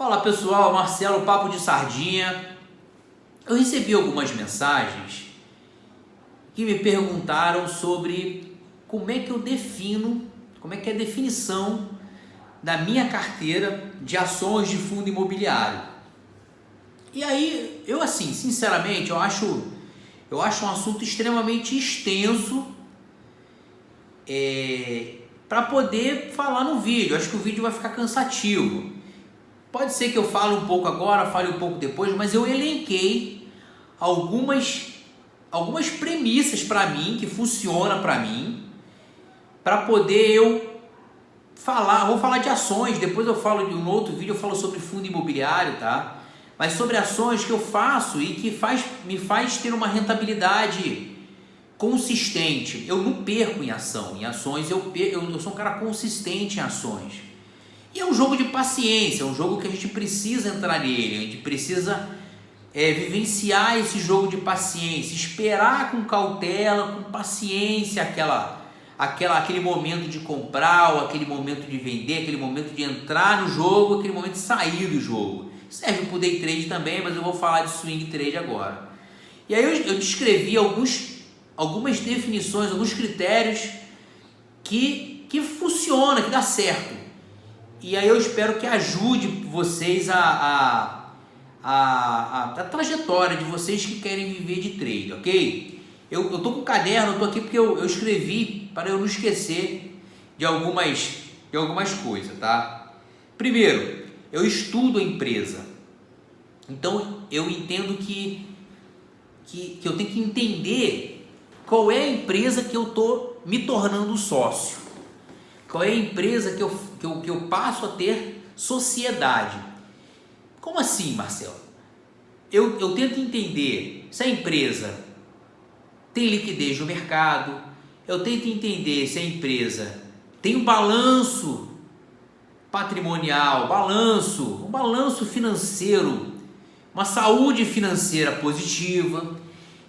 Fala pessoal, Marcelo, Papo de Sardinha. Eu recebi algumas mensagens que me perguntaram sobre como é que eu defino, como é que é a definição da minha carteira de ações de fundo imobiliário. E aí, eu assim, sinceramente, eu acho um assunto extremamente extenso para poder falar no vídeo. Eu acho que o vídeo vai ficar cansativo. Pode ser que eu fale um pouco agora, fale um pouco depois, mas eu elenquei algumas premissas para mim, que funcionam para mim, para poder eu falar. Vou falar de ações, depois eu falo de um outro vídeo, eu falo sobre fundo imobiliário, tá? Mas sobre ações que eu faço e que me faz ter uma rentabilidade consistente. Eu não perco em ação, em ações eu sou um cara consistente em ações. E é um jogo de paciência, é um jogo que a gente precisa entrar nele, a gente precisa vivenciar esse jogo de paciência, esperar com cautela, com paciência aquele momento de comprar, ou aquele momento de vender, aquele momento de entrar no jogo, aquele momento de sair do jogo. Serve para o day trade também, mas eu vou falar de swing trade agora. E aí eu descrevi algumas definições, alguns critérios que funcionam, que dá certo. E aí eu espero que ajude vocês a trajetória de vocês que querem viver de trade, ok? Eu tô com um caderno, eu tô aqui porque eu escrevi para eu não esquecer de algumas coisas, tá? Primeiro, eu estudo a empresa. Então eu entendo que eu tenho que entender qual é a empresa que eu tô me tornando sócio. Qual é a empresa que eu passo a ter sociedade? Como assim, Marcelo? Eu tento entender se a empresa tem liquidez no mercado, eu tento entender se a empresa tem um balanço patrimonial, um balanço financeiro, uma saúde financeira positiva.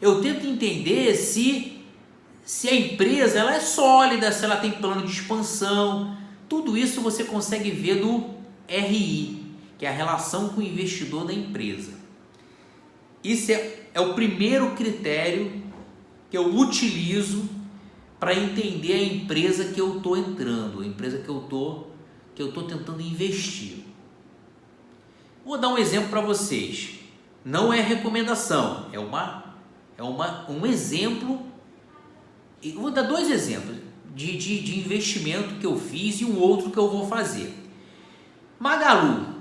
Eu tento entender se a empresa ela é sólida, se ela tem plano de expansão. Tudo isso você consegue ver no RI, que é a relação com o investidor da empresa. Isso é o primeiro critério que eu utilizo para entender a empresa que eu estou entrando, a empresa que eu estou tentando investir. Vou dar um exemplo para vocês. Não é recomendação, é um exemplo. Vou dar dois exemplos de investimento que eu fiz e um outro que eu vou fazer. Magalu.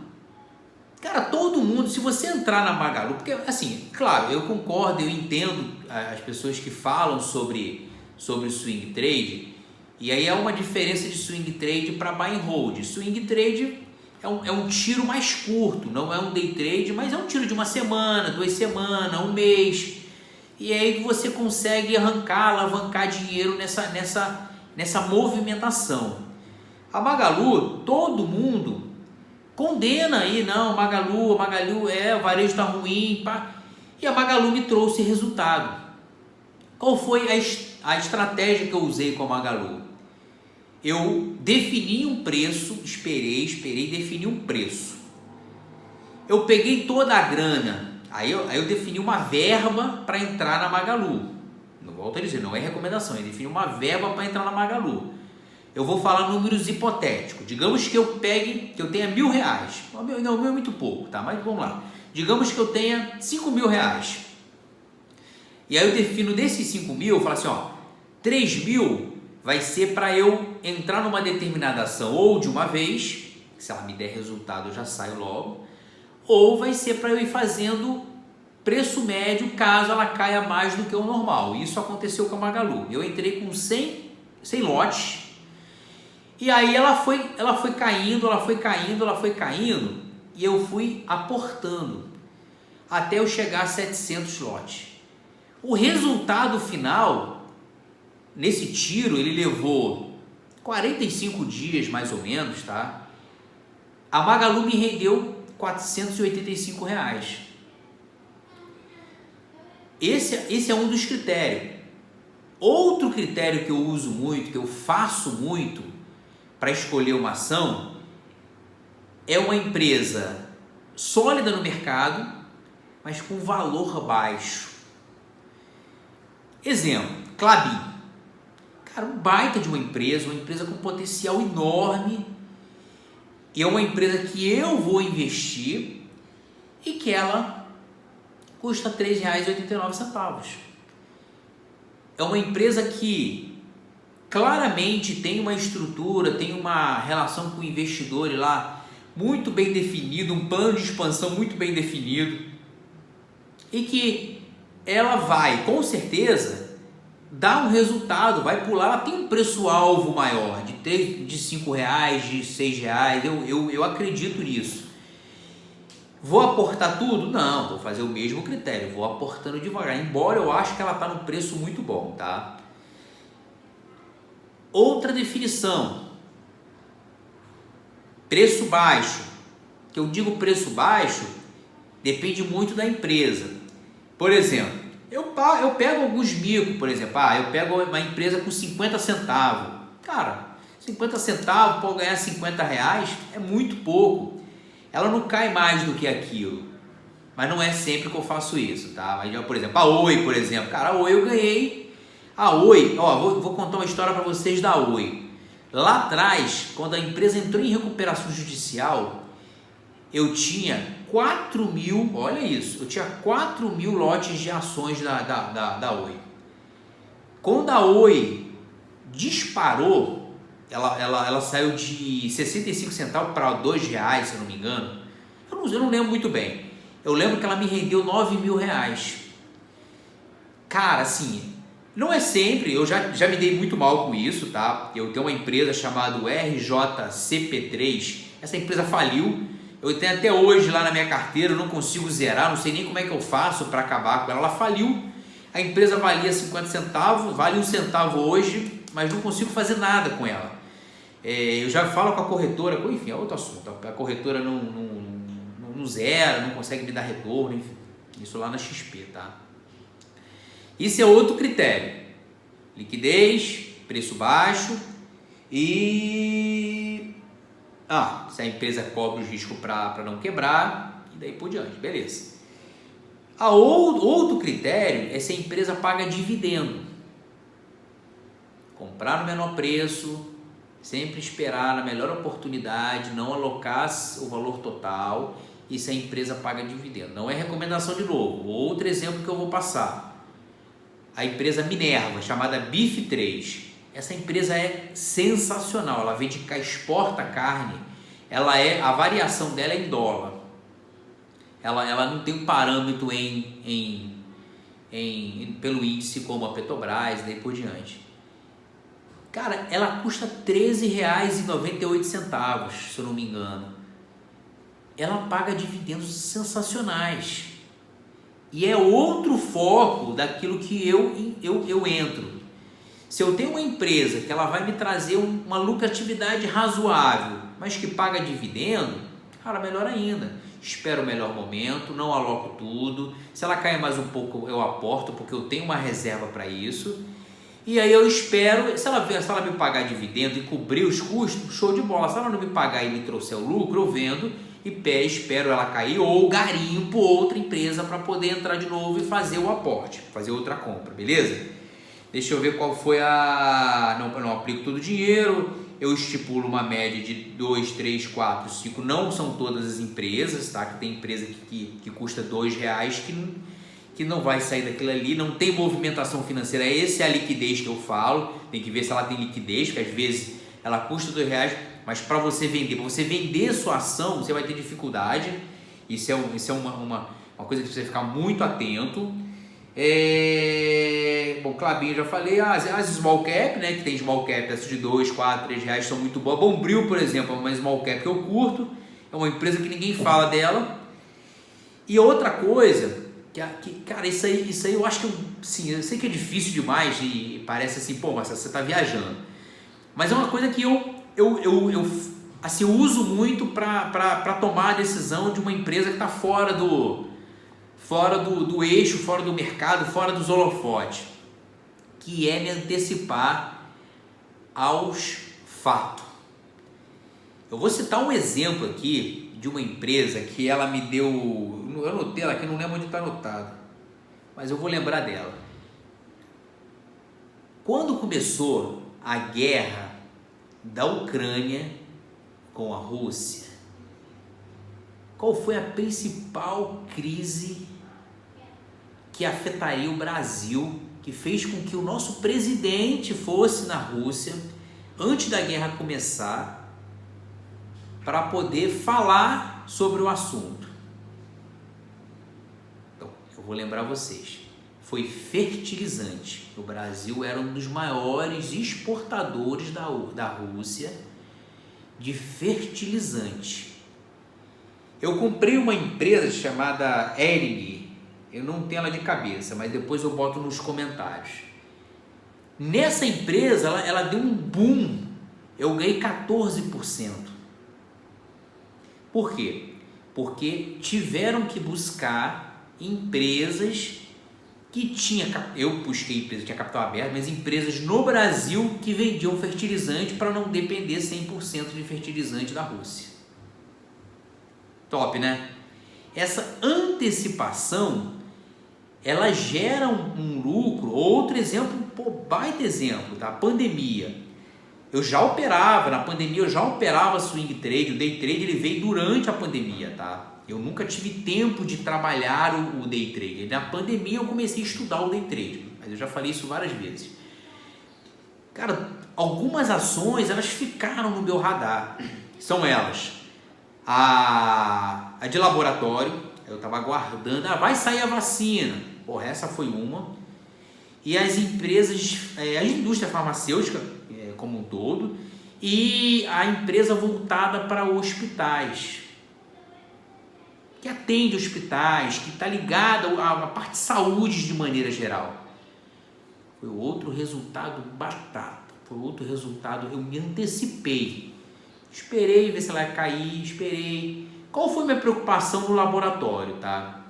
Cara, todo mundo, se você entrar na Magalu, porque assim, claro, eu concordo, eu entendo as pessoas que falam sobre swing trade, e aí é uma diferença de swing trade para buy and hold. Swing trade é um tiro mais curto, não é um day trade, mas é um tiro de uma semana, 2 semanas, um mês. E aí você consegue alavancar dinheiro nessa movimentação. A Magalu, todo mundo condena aí, não, Magalu, o varejo está ruim, pá. E a Magalu me trouxe resultado. Qual foi a estratégia que eu usei com a Magalu? Eu defini um preço, esperei, defini um preço. Eu peguei toda a grana. Aí eu defini uma verba para entrar na Magalu. Não volto a dizer, não é recomendação. Eu defini uma verba para entrar na Magalu. Eu vou falar números hipotéticos. Digamos que eu tenha R$1.000. Não, 1.000 é muito pouco, tá? Mas vamos lá. Digamos que eu tenha R$5.000. E aí eu defino desses 5.000, eu falo assim, 3.000 vai ser para eu entrar numa determinada ação ou de uma vez, se ela me der resultado eu já saio logo, ou vai ser para eu ir fazendo preço médio caso ela caia mais do que o normal. Isso aconteceu com a Magalu. Eu entrei com 100 lotes e aí ela foi caindo, e eu fui aportando até eu chegar a 700 lotes. O resultado final, nesse tiro, ele levou 45 dias mais ou menos, tá? A Magalu me rendeu R$485. Esse é um dos critérios. Outro critério que eu uso muito, que eu faço muito para escolher uma ação, é uma empresa sólida no mercado, mas com valor baixo. Exemplo, Klabin. Cara, um baita de uma empresa com potencial enorme, e é uma empresa que eu vou investir e que ela custa R$ 3,89. É uma empresa que claramente tem uma estrutura, tem uma relação com o investidor lá muito bem definido, um plano de expansão muito bem definido, e que ela vai, com certeza, dar um resultado, vai pular, ela tem um preço-alvo maior, de R$ 5, de R$ 6, eu acredito nisso. Vou aportar tudo? Não, vou fazer o mesmo critério, vou aportando devagar, embora eu acho que ela está num preço muito bom, tá? Outra definição, preço baixo. Que eu digo preço baixo, depende muito da empresa. Por exemplo, eu pego alguns micos, por exemplo, eu pego uma empresa com 50 centavos. Cara, 50 centavos para ganhar R$ 50 é muito pouco. Ela não cai mais do que aquilo. Mas não é sempre que eu faço isso, tá? Mas, por exemplo, a Oi, por exemplo. Cara, a Oi eu ganhei. A Oi, vou contar uma história para vocês da Oi. Lá atrás, quando a empresa entrou em recuperação judicial, eu tinha 4.000, olha isso, eu tinha 4.000 lotes de ações da Oi. Quando a Oi disparou, ela saiu de 65 centavos para R$ 2,00, se eu não me engano. Eu não lembro muito bem. Eu lembro que ela me rendeu R$ 9.000. Cara, assim, não é sempre, eu já me dei muito mal com isso, tá? Eu tenho uma empresa chamada RJCP3, essa empresa faliu. Eu tenho até hoje lá na minha carteira, eu não consigo zerar, não sei nem como é que eu faço para acabar com ela. Ela faliu, a empresa valia 50 centavos, vale 1 centavo hoje, mas não consigo fazer nada com ela. Eu já falo com a corretora, enfim, é outro assunto. A corretora não zera, não consegue me dar retorno, enfim. Isso lá na XP, tá? Isso é outro critério. Liquidez, preço baixo e... se a empresa cobre o risco para não quebrar e daí por diante, beleza. Outro critério é se a empresa paga dividendo. Comprar no menor preço, sempre esperar na melhor oportunidade, não alocar o valor total e se a empresa paga dividendo. Não é recomendação de novo. Outro exemplo que eu vou passar. A empresa Minerva, chamada BIF3. Essa empresa é sensacional. Ela exporta carne. A variação dela é em dólar. Ela não tem um parâmetro pelo índice como a Petrobras e daí por diante. Cara, ela custa R$ 13,98, se eu não me engano. Ela paga dividendos sensacionais. E é outro foco daquilo que eu entro. Se eu tenho uma empresa que ela vai me trazer uma lucratividade razoável, mas que paga dividendo, cara, melhor ainda. Espero o melhor momento, não aloco tudo. Se ela cair mais um pouco, eu aporto, porque eu tenho uma reserva para isso. E aí eu espero, se ela me pagar dividendo e cobrir os custos, show de bola. Se ela não me pagar e me trouxer o lucro, eu vendo e espero ela cair ou garimpo outra empresa para poder entrar de novo e fazer o aporte, fazer outra compra, beleza? Deixa eu ver qual foi não aplico todo o dinheiro, eu estipulo uma média de 2, 3, 4, 5, não são todas as empresas, tá? Que tem empresa que custa R$2 que não vai sair daquilo ali, não tem movimentação financeira, essa é a liquidez que eu falo, tem que ver se ela tem liquidez, porque às vezes ela custa R$2, mas para você vender sua ação, você vai ter dificuldade, isso é uma coisa que você ficar muito atento. Bom, Klabin eu já falei, as small cap, né, que tem small cap, essas de 2, 4, 3 reais são muito boas. Bombril, por exemplo, é uma small cap que eu curto, é uma empresa que ninguém fala dela. E outra coisa, cara, isso aí eu acho que, sim, eu sei que é difícil demais e parece assim, pô, mas você tá viajando. Mas é uma coisa que eu uso muito para tomar a decisão de uma empresa que está fora do eixo, fora do mercado, fora dos holofotes, que é me antecipar aos fatos. Eu vou citar um exemplo aqui de uma empresa que ela me deu, eu anotei ela aqui, não lembro onde está anotado, mas eu vou lembrar dela. Quando começou a guerra da Ucrânia com a Rússia, qual foi a principal crise que afetaria o Brasil, que fez com que o nosso presidente fosse na Rússia antes da guerra começar para poder falar sobre o assunto? Então, eu vou lembrar vocês. Foi fertilizante. O Brasil era um dos maiores exportadores da Rússia de fertilizante. Eu comprei uma empresa chamada Ering, eu não tenho ela de cabeça, mas depois eu boto nos comentários. Nessa empresa, ela deu um boom, eu ganhei 14%. Por quê? Porque tiveram que buscar empresas que eu busquei empresas que tinha capital aberto, mas empresas no Brasil que vendiam fertilizante para não depender 100% de fertilizante da Rússia. Top, né? Essa antecipação, ela gera um lucro. Outro exemplo, baita exemplo, tá? Pandemia. Eu já operava, na pandemia eu já operava swing trade, o day trade ele veio durante a pandemia, tá? Eu nunca tive tempo de trabalhar o day trade. Na pandemia eu comecei a estudar o day trade, mas eu já falei isso várias vezes. Cara, algumas ações elas ficaram no meu radar. São elas: a de laboratório, eu estava aguardando, vai sair a vacina. Porra, essa foi uma. E as empresas, a indústria farmacêutica como um todo, e a empresa voltada para hospitais, que atende hospitais, que está ligada à parte de saúde de maneira geral. Foi outro resultado batata, foi outro resultado, eu me antecipei. Esperei ver se ela ia cair, esperei. Qual foi minha preocupação no laboratório, tá?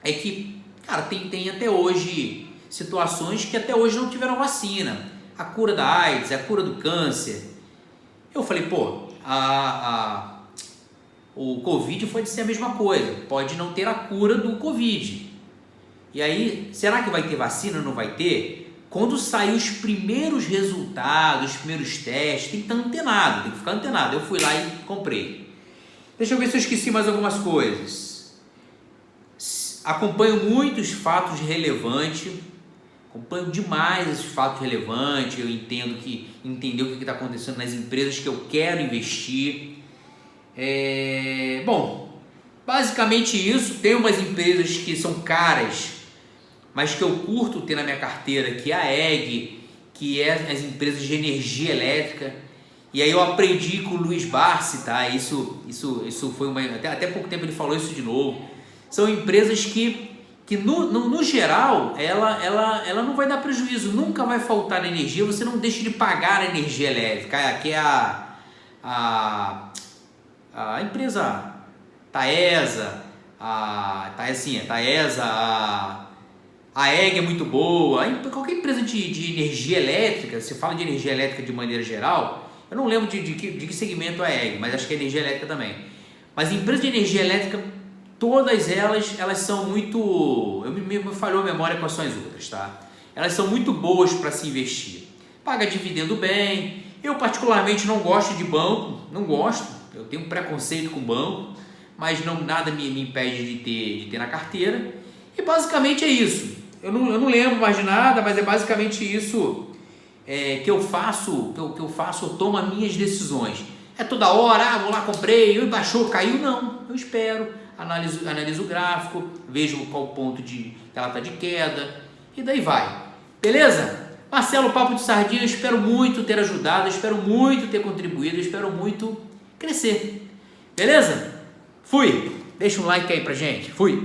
É que, cara, tem até hoje situações que até hoje não tiveram vacina. A cura da AIDS, a cura do câncer. Eu falei, o Covid pode ser a mesma coisa, pode não ter a cura do Covid. E aí, será que vai ter vacina ou não vai ter? Quando sair os primeiros resultados, os primeiros testes, tem que estar antenado, tem que ficar antenado. Eu fui lá e comprei. Deixa eu ver se eu esqueci mais algumas coisas. Acompanho muitos fatos relevantes, acompanho demais esses fatos relevantes, eu entendo entender o que está acontecendo nas empresas que eu quero investir. Bom, basicamente isso. Tem umas empresas que são caras, mas que eu curto ter na minha carteira, que é a EG, que é as empresas de energia elétrica. E aí eu aprendi com o Luiz Barsi, tá? Isso foi até pouco tempo ele falou isso de novo. São empresas que no geral, ela não vai dar prejuízo, nunca vai faltar energia, você não deixa de pagar a energia elétrica, que é a empresa Taesa, a EG é muito boa, qualquer empresa de energia elétrica, você fala de energia elétrica de maneira geral, eu não lembro de que segmento é a EG, mas acho que é energia elétrica também. Mas empresa de energia elétrica, todas elas são muito, me falhou a memória quais são as outras, tá? Elas são muito boas para se investir, paga dividendo bem. Eu particularmente não gosto de banco, não gosto, eu tenho um preconceito com banco, mas nada me impede de ter na carteira. E basicamente é isso. Eu não lembro mais de nada, mas é basicamente isso que eu faço, eu tomo as minhas decisões. É toda hora, vou lá, comprei, baixou, caiu, não, eu espero, analiso o gráfico, vejo qual ponto que ela está de queda, e daí vai, beleza? Marcelo, Papo de Sardinha, eu espero muito ter ajudado, eu espero muito ter contribuído, eu espero muito crescer, beleza? Fui, deixa um like aí pra gente, fui!